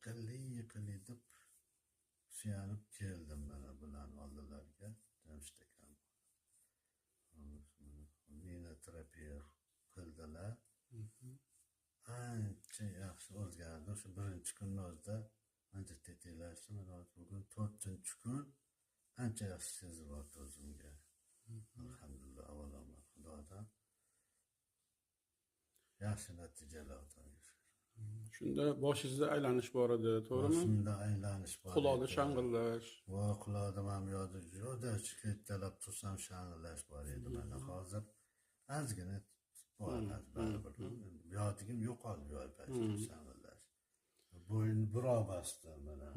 yiqilli deb suyanib keldim mana bularni oldilariga. Jamshid akam meni terapiya qildilar. Ancha yaxshi o'zgardi. O'sha birinchi kunni o'zida ancha tetiklashdi. Mana bugun 4-chi kun ancha yaxshi sezilyapti o'zimga. Alhamdulillah, avvalambor Xudodan yaxshi natijalar. Shunda boshingizda aylanish bor edi, to'g'rimi? Boshimda aylanish bor. Quloqda shang'illash. Quloqda ham yo'da juda chiqib tursam shang'illash bor edi. Mana hozir ozgina bor, baribir. Yodigim yo'qoldi yo'lbarsda shang'illash. Bo'yin buro bosdi mana.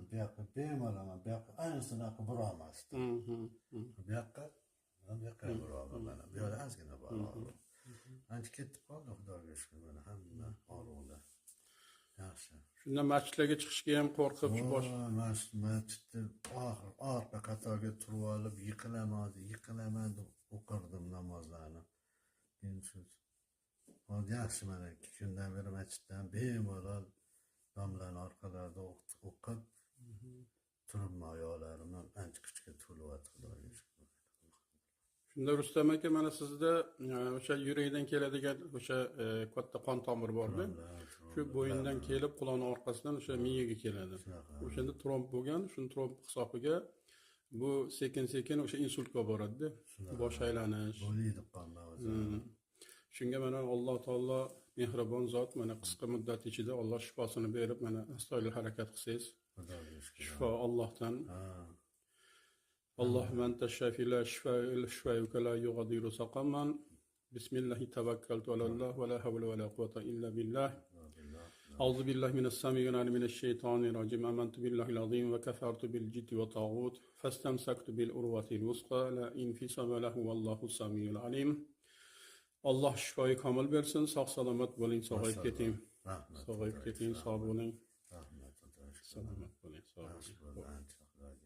Bu yoqqa bemalol, bu yoqqa ayniqsa burolmasdi. Bu yoqqa burolman mana. Bu yoqda ozgina bor. Ancha ketib qoldi, Xudoga shukr, mana hamma og'riqlar. Yaxshi. Shunda masjidlarga chiqishga ham qo'rqib masjidda orqa qatorga turib olib yiqilaman deb o'qirdim namozlarni. Keyin shu yaxshi mana 2 kundan beri masjiddan bemalol domlaning orqalarida o'qib turibman, oyoqlarimdan ancha kuchga to'lyapti, Xudoga shukr. Shunda Rustam aka, mana sizda o'sha yurakdan keladigan o'sha katta qon tomir bor-ku. Shu bo'yindan kelib quloqning orqasidan o'sha miyaga keladi. O'shanda tromb bo'lgan, shu tromb hisobiga bu sekin-sekin o'sha insultga boradi-da. Bosh aylanish. Bo'ladi qonlar o'zi. Shunga mana Alloh taolo mehribon zot, mana qisqa muddat ichida Alloh shifosini berib, mana astoydil harakat qilsangiz, shifo Allohdan. اللهم أنت الشافي لا شفاء إلا شفاءك لا يغادر سقما. بسم الله توكلت على الله ولا حول ولا قوة إلا بالله. أعوذ بالله من السميع العليم من الشيطان الرجيم. آمنت بالله العظيم وكفرت بالجبت والطاغوت فاستمسكت بالعروة الوثقى لا انفصام له والله السميع العليم. Allah şifoyi kamil versin. Sağ salamat bo'ling, sog'ayib keting. Sog'ayib keting, sog' bo'ling. Rahmat. Salomat bo'ling, sog' bo'ling.